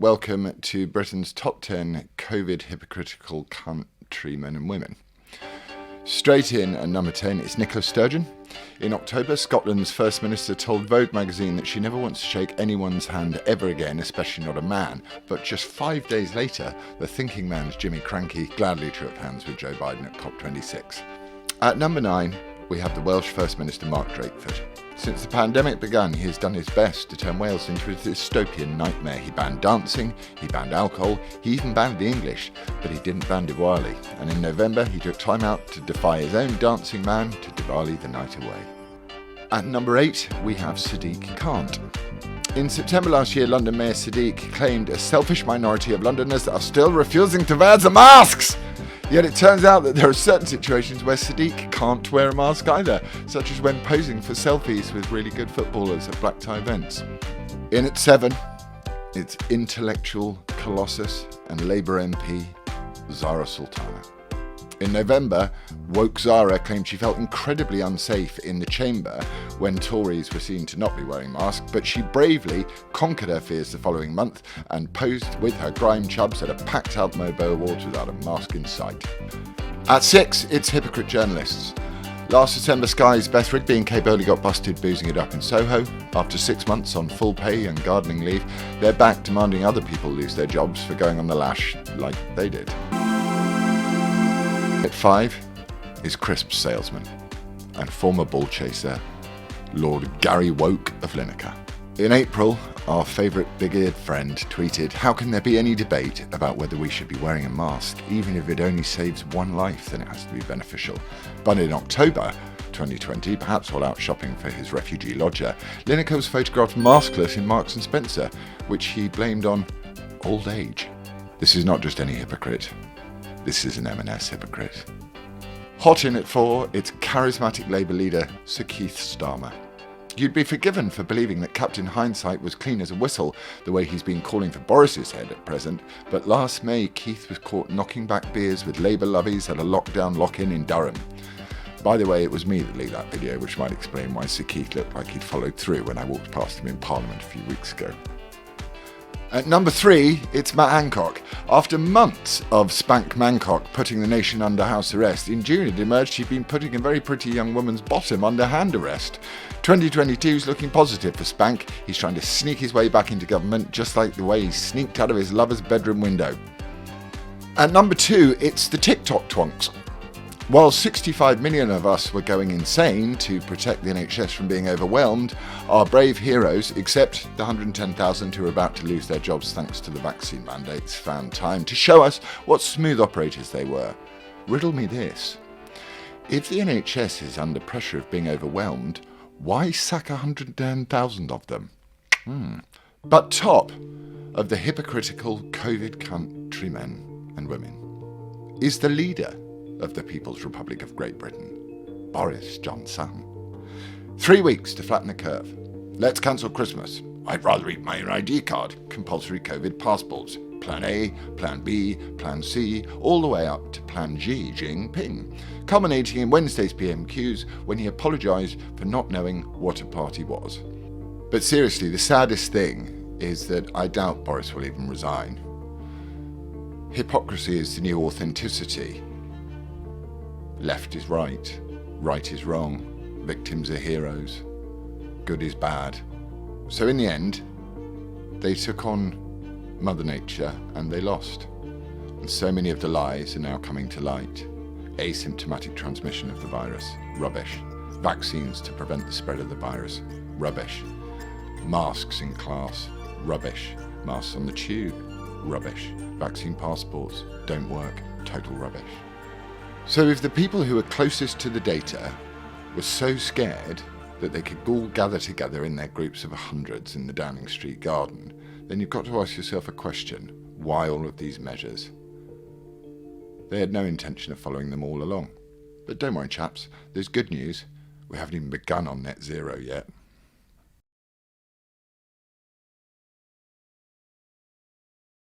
welcome to Britain's top 10 COVID hypocritical countrymen and women. Straight in at number 10 is Nicola Sturgeon. In October, Scotland's First Minister told Vogue magazine that she never wants to shake anyone's hand ever again, especially not a man. But just 5 days later, the thinking man's Jimmy Krankie gladly shook hands with Joe Biden at COP26. At number 9, we have the Welsh First Minister Mark Drakeford. Since the pandemic began, he has done his best to turn Wales into a dystopian nightmare. He banned dancing, he banned alcohol, he even banned the English, but he didn't ban Diwali. And in November, he took time out to defy his own dancing man to Diwali the night away. At number 8, we have Sadiq Khan. In September last year, London Mayor Sadiq claimed a selfish minority of Londoners are still refusing to wear the masks. Yet it turns out that there are certain situations where Sadiq can't wear a mask either, such as when posing for selfies with really good footballers at black tie events. In at 7, it's intellectual colossus and Labour MP Zarah Sultana. In November, woke Zara claimed she felt incredibly unsafe in the chamber when Tories were seen to not be wearing masks, but she bravely conquered her fears the following month and posed with her grime chubs at a packed-out Mobo Awards without a mask in sight. At 6, it's hypocrite journalists. Last December, Sky's Beth Rigby and Kay Bowley got busted boozing it up in Soho. After 6 months on full pay and gardening leave, they're back demanding other people lose their jobs for going on the lash like they did. At 5 is crisps salesman and former ball chaser, Lord Gary Woke of Lineker. In April, our favourite big-eared friend tweeted, "How can there be any debate about whether we should be wearing a mask? Even if it only saves one life, then it has to be beneficial." But in October 2020, perhaps while out shopping for his refugee lodger, Lineker was photographed maskless in Marks & Spencer, which he blamed on old age. This is not just any hypocrite. This is an M&S hypocrite. Hot in at 4, it's charismatic Labour leader Sir Keith Starmer. You'd be forgiven for believing that Captain Hindsight was clean as a whistle, the way he's been calling for Boris's head at present, but last May Keith was caught knocking back beers with Labour lovies at a lockdown lock-in in Durham. By the way, it was me that leaked that video, which might explain why Sir Keith looked like he'd followed through when I walked past him in Parliament a few weeks ago. At number 3, it's Matt Hancock. After months of Spank Mancock putting the nation under house arrest, in June it emerged he'd been putting a very pretty young woman's bottom under hand arrest. 2022's looking positive for Spank. He's trying to sneak his way back into government, just like the way he sneaked out of his lover's bedroom window. At number 2, it's the TikTok twonks. While 65 million of us were going insane to protect the NHS from being overwhelmed, our brave heroes, except the 110,000 who are about to lose their jobs thanks to the vaccine mandates, found time to show us what smooth operators they were. Riddle me this. If the NHS is under pressure of being overwhelmed, why sack 110,000 of them? But top of the hypocritical COVID countrymen and women is the leader of the People's Republic of Great Britain, Boris Johnson. 3 weeks to flatten the curve. Let's cancel Christmas. I'd rather eat my ID card. Compulsory COVID passports. Plan A, Plan B, Plan C, all the way up to Plan Xi Jinping, culminating in Wednesday's PMQs when he apologised for not knowing what a party was. But seriously, the saddest thing is that I doubt Boris will even resign. Hypocrisy is the new authenticity. Left is right, right is wrong, victims are heroes, good is bad. So in the end, they took on Mother Nature and they lost. And so many of the lies are now coming to light. Asymptomatic transmission of the virus, rubbish. Vaccines to prevent the spread of the virus, rubbish. Masks in class, rubbish. Masks on the tube, rubbish. Vaccine passports don't work, total rubbish. So if the people who are closest to the data were so scared that they could all gather together in their groups of hundreds in the Downing Street garden, then you've got to ask yourself a question. Why all of these measures? They had no intention of following them all along. But don't worry, chaps, there's good news. We haven't even begun on net zero yet.